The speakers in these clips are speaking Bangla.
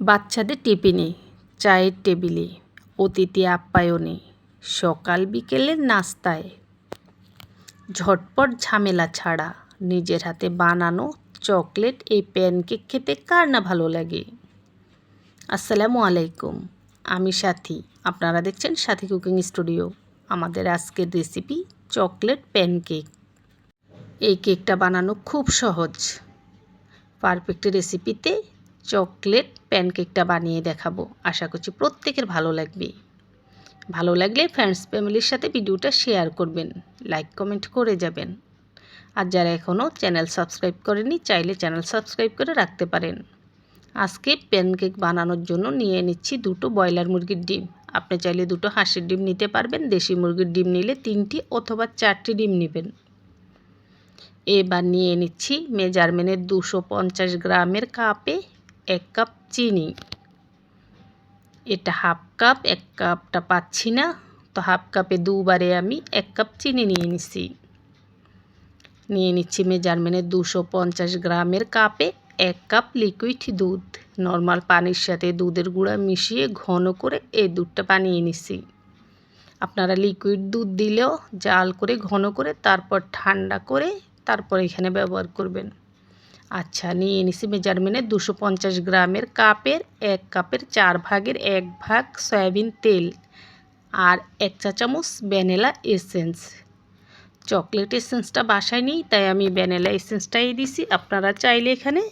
বাচ্চাদের টিফিনে, চায়ের টেবিলে, অতিথি আপ্যায়নে, সকাল বিকেলের নাস্তায় ঝটপট ঝামেলা ছাড়া নিজের হাতে বানানো চকলেট এই প্যানকেক খেতে কার না ভালো লাগে। আসসালামু আলাইকুম, আমি সাথী, আপনারা দেখছেন সাথী কুকিং স্টুডিও। আমাদের আজকের রেসিপি চকলেট প্যানকেক। এই কেকটা বানানো খুব সহজ। পারফেক্ট রেসিপিতে চকলেট প্যানকেকটা বানিয়ে দেখাবো। আশা করছি প্রত্যেকের ভালো লাগবে। ভালো লাগলে ফ্রেন্ডস ফ্যামিলির সাথে ভিডিওটা শেয়ার করবেন, লাইক কমেন্ট করে যাবেন। আর যারা এখনও চ্যানেল সাবস্ক্রাইব করেনি চাইলে চ্যানেল সাবস্ক্রাইব করে রাখতে পারেন। আজকে প্যানকেক বানানোর জন্য নিয়ে নিচ্ছি 2টো ব্রয়লার মুরগির ডিম। আপনি চাইলে 2টো হাঁসের ডিম নিতে পারবেন। দেশি মুরগির ডিম নিলে 3টি অথবা 4টি ডিম নেবেন। এবার নিয়ে নিচ্ছি মেজারমেন্টের 250 গ্রামের কাপে 1 কাপ চিনি। এটা হাফ কাপ, 1 কাপটা পাচ্ছি না, তো হাফ কাপে দুবারে আমি 1 কাপ চিনি নিয়ে নিচ্ছি মেজারমেন্টের 250 গ্রামের কাপে 1 কাপ লিকুইড দুধ। নর্মাল পানির সাথে দুধের গুঁড়া মিশিয়ে ঘন করে এই দুধটা বানিয়ে নিচ্ছি। আপনারা লিকুইড দুধ দিলেও জাল করে ঘন করে তারপর ঠান্ডা করে তারপর এখানে ব্যবহার করবেন। আচ্ছা, নিয়ে নিছি মেজারমেন্টে 250 গ্রামের কাপের 1 কাপের 4 ভাগের 1 ভাগ সয়াবিন তেল আর 1 চা চামচ ভ্যানিলা এসেন্স। চকলেট এসেন্সটা বাসায় নেই, তাই আমি ভ্যানিলা এসেন্সটাই দিছি। আপনারা চাইলে এখানে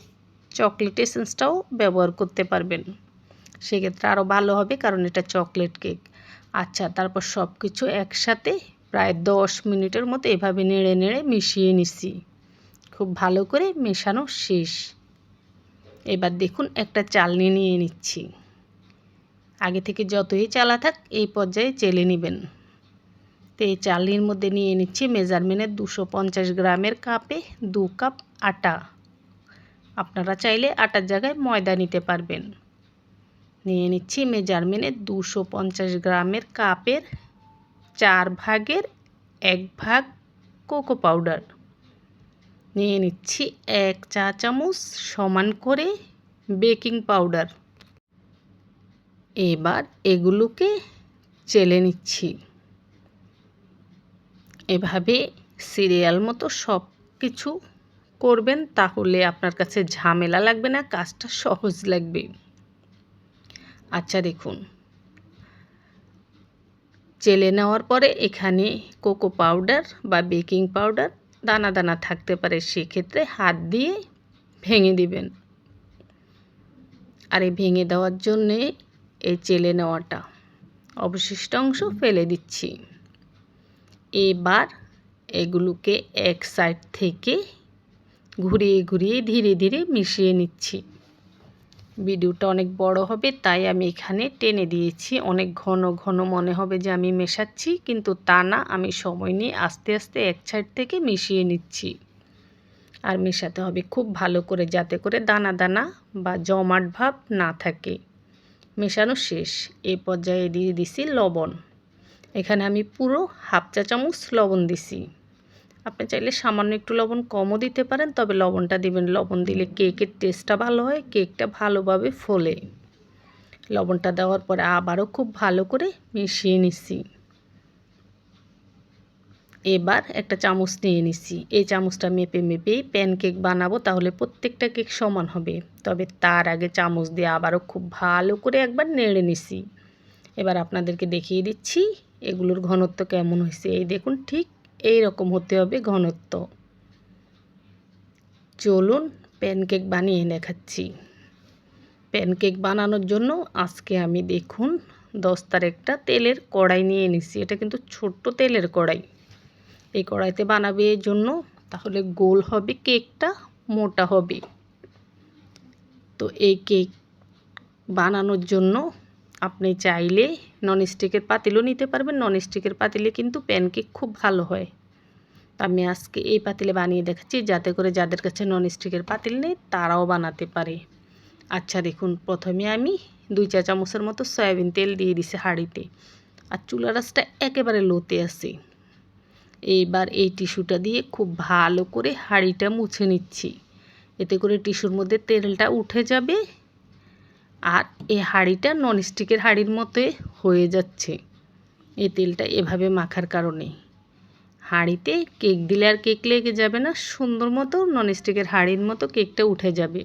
চকলেট এসেন্সটাও ব্যবহার করতে পারবেন, সেক্ষেত্রে আরও ভালো হবে, কারণ এটা চকলেট কেক। আচ্ছা, তারপর সব কিছু একসাথে প্রায় 10 মিনিটের মতো এভাবে নেড়ে নেড়ে মিশিয়ে নিচ্ছি। খুব ভালো করে মেশানো শেষ। এবার দেখুন একটা চালনি নিয়ে নিচ্ছি। আগে থেকে যতই চালা থাক এই পর্যায়ে চেলে নেবেন। তো এই চালনির মধ্যে নিয়ে নিচ্ছি মেজারমেন্টের 250 গ্রামের কাপে 2 কাপ আটা। আপনারা চাইলে আটার জায়গায় ময়দা নিতে পারবেন। নিয়ে নিচ্ছি মেজারমেন্টের 250 গ্রামের কাপের 4 ভাগের 1 ভাগ কোকো পাউডার। নিয়ে নিচ্ছি 1 চা চামচ সমান করে বেকিং পাউডার। এবার এগুলোকে চেলে নিচ্ছি। এভাবে সিরিয়াল মতো সব কিছু করবেন, তাহলে আপনার কাছে ঝামেলা লাগবে না, কাজটা সহজ লাগবে। আচ্ছা দেখুন, চেলে নেওয়ার পরে এখানে কোকো পাউডার বা বেকিং পাউডার দানা দানা থাকতে পারে, সেক্ষেত্রে হাত দিয়ে ভেঙে দিবেন। আর এই ভেঙে দেওয়ার জন্যে এই চেলে নেওয়াটা অবশিষ্ট অংশ ফেলে দিচ্ছি। এবার এগুলোকে এক সাইড থেকে ঘুরিয়ে ঘুরিয়ে ধীরে ধীরে মিশিয়ে নিচ্ছি। ভিডিওটা অনেক বড় হবে, তাই আমি এখানে টেনে দিয়েছি। অনেক ঘন ঘন মনে হবে যে আমি মেশাচ্ছি, কিন্তু তা না, আমি সময় নিয়ে আস্তে আস্তে এক সাইড থেকে মিশিয়ে নিচ্ছি। আর মেশাতে হবে খুব ভালো করে, যাতে করে দানা দানা বা জমাট ভাব না থাকে। মেশানো শেষ। এই পর্যায়ে দিয়ে দিছি লবণ। এখানে আমি পুরো হাফ চা চামচ লবণ দিছি। আপনি চাইলে সামান্য একটু লবণ কমও দিতে পারেন, তবে লবণটা দিবেন। লবণ দিলে কেকের টেস্টটা ভালো হয়, কেকটা ভালোভাবে ফোলে। লবণটা দেওয়ার পরে আবারও খুব ভালো করে মিশিয়ে নিচ্ছি। এবার একটা চামচ নিয়ে নিচ্ছি। এই চামচটা মেপে মেপেই প্যানকেক বানাবো, তাহলে প্রত্যেকটা কেক সমান হবে। তবে তার আগে চামচ দিয়ে আবারও খুব ভালো করে একবার নেড়ে নিচ্ছি। এবার আপনাদেরকে দেখিয়ে দিচ্ছি এগুলোর ঘনত্ব কেমন হয়েছে। এই দেখুন, ঠিক এই রকম হতে হবে ঘনত্ব। চলুন প্যানকেক বানিয়ে দেখাচ্ছি। প্যানকেক বানানোর জন্য আজকে আমি দেখুন দস্তার একটা তেলের কড়াই নিয়ে নিচ্ছি। এটা কিন্তু ছোট্ট তেলের কড়াই। এই কড়াইতে বানাবে এর জন্য, তাহলে গোল হবে কেকটা, মোটা হবে। তো এই কেক বানানোর জন্য আপনি চাইলে ননস্টিকের পাতিলও নিতে পারবেন। ননস্টিকের পাতিলে কিন্তু প্যানকেক খুব ভালো হয়। আমি আজকে এই পাতিলে বানিয়ে দেখাচ্ছি, যাতে করে যাদের কাছে ননস্টিকের পাতিল নেই তারাও বানাতে পারে। আচ্ছা দেখুন, প্রথমে আমি 2 চা চামচের মতো সয়াবিন তেল দিয়ে দিছি হাঁড়িতে। আর চুলা রাসটা একেবারে লোতে আছে। এইবার এই টিস্যুটা দিয়ে খুব ভালো করে হাঁড়িটা মুছে নিচ্ছি। এতে করে টিস্যুর মধ্যে তেলটা উঠে যাবে আর এই হাঁড়িটা ননস্টিকের হাঁড়ির মতোই হয়ে যাচ্ছে এই তেলটা এভাবে মাখার কারণে। হাঁড়িতে কেক দিলে আর কেক লেগে যাবে না, সুন্দর মতো ননস্টিকের হাঁড়ির মতো কেকটা উঠে যাবে।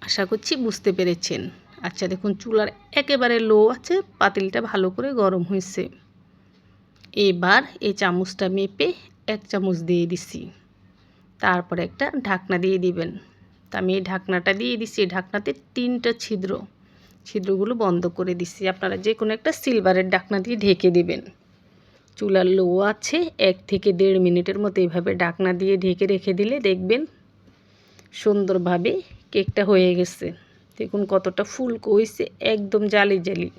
আশা করছি বুঝতে পেরেছেন। আচ্ছা দেখুন, চুলার একেবারে লো আছে, পাতিলটা ভালো করে গরম হয়েছে। এবার এই চামচটা মেপে 1 চামচ দিয়ে দিছি, তারপরে একটা ঢাকনা দিয়ে দিবেন। তা আমি এই ঢাকনাটা দিয়ে দিছি, ঢাকনাতে 3টা ছিদ্রগুলো বন্ধ করে দিছি। আপনারা যে কোনো একটা সিলভারের ঢাকনা দিয়ে ঢেকে দিবেন। চুলার লো আছে, 1 থেকে 1.5 মিনিটের মতো এইভাবে ঢাকনা দিয়ে ঢেকে রেখে দিলে দেখবেন সুন্দরভাবে কেকটা হয়ে গেছে। দেখুন কতটা ফুলকো হয়েছে, একদম জালি জালি,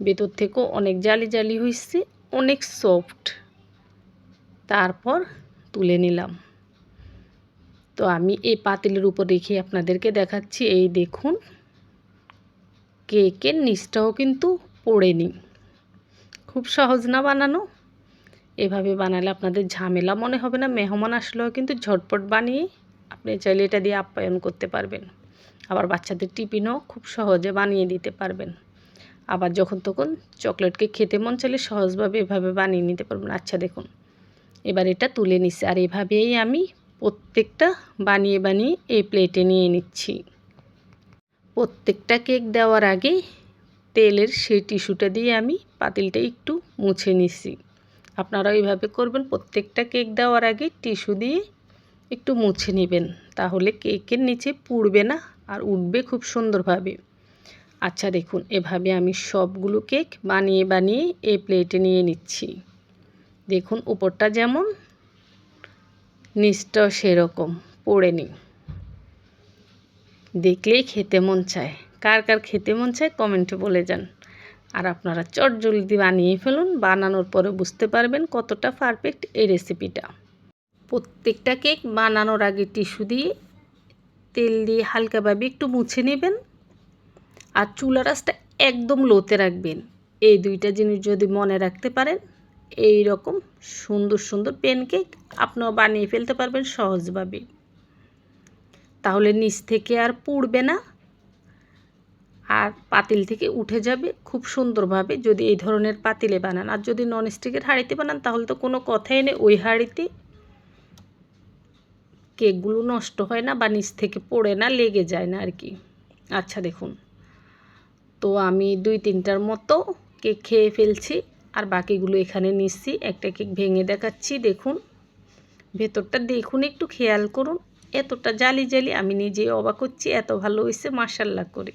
ভেতর থেকেও অনেক জালি জালি হয়েছে, অনেক সফট। তারপর তুলে নিলাম। তো আমি এই পাতিলের উপর রেখে আপনাদেরকে দেখাচ্ছি। এই দেখুন কেকের নিচটাও কিন্তু পড়েনি। খুব সহজ না বানানো? এভাবে বানালে আপনাদের ঝামেলা মনে হবে না। মেহমান আসলেও কিন্তু ঝটপট বানিয়ে আপনি চাইলে এটা দিয়ে আপ্যায়ন করতে পারবেন। আবার বাচ্চাদের টিফিনও খুব সহজে বানিয়ে দিতে পারবেন। আবার যখন তখন চকলেট কেক খেতে মন চাইলে সহজভাবে এভাবে বানিয়ে নিতে পারবেন। আচ্ছা দেখুন, এবার এটা তুলে নিচ্ছি। আর এভাবেই আমি প্রত্যেকটা বানিয়ে বানিয়ে এই প্লেটে নিয়ে নিচ্ছি। প্রত্যেকটা কেক দেওয়ার আগে তেলের সেই টিস্যুটা দিয়ে আমি পাতিলটা একটু মুছে নিচ্ছি। আপনারাও এইভাবে করবেন, প্রত্যেকটা কেক দেওয়ার আগে টিস্যু দিয়ে একটু মুছে নেবেন, তাহলে কেকের নিচে পুড়বে না আর উঠবে খুব সুন্দরভাবে। আচ্ছা দেখুন, এভাবে আমি সবগুলো কেক বানিয়ে বানিয়ে এই প্লেটে নিয়ে নিচ্ছি। দেখুন উপরটা যেমন, নিচটাও সেরকম পড়েনি। দেখলেই খেতে মন চায়। কার কার খেতে মন চায় কমেন্টে বলে যান। আর আপনারা চটজলদি বানিয়ে ফেলুন, বানানোর পরে বুঝতে পারবেন কতটা পারফেক্ট এই রেসিপিটা। প্রত্যেকটা কেক বানানোর আগে টিস্যু দিয়ে তেল দিয়ে হালকাভাবে একটু মুছে নেবেন। আর চুলার আঁচটা একদম লোতে রাখবেন। এই 2টা জিনিস যদি মনে রাখতে পারেন, এই রকম সুন্দর সুন্দর প্যানকেক আপনিও বানিয়ে ফেলতে পারবেন সহজভাবে। তাহলে নিচ থেকে আর পুড়বে না, আর পাতিল থেকে উঠে যাবে খুব সুন্দরভাবে যদি এই ধরনের পাতিলে বানান। আর যদি ননস্টিকের হাঁড়িতে বানান তাহলে তো কোনো কথাই নেই, ওই হাঁড়িতে কেকগুলো নষ্ট হয় না বা নিচ থেকে পড়ে না, লেগে যায় না আর কি। আচ্ছা দেখুন, তো আমি 2-3টার মতো কেক খেয়ে ফেলছি, আর বাকিগুলো এখানে নিচ্ছি। একটা কেক ভেঙে দেখাচ্ছি। দেখুন ভেতরটা দেখুন, একটু খেয়াল করুন, এতটা জালি জালি, আমি নিজেই অবাক হচ্ছি, এত ভালো হয়েছে মাশাআল্লাহ করে।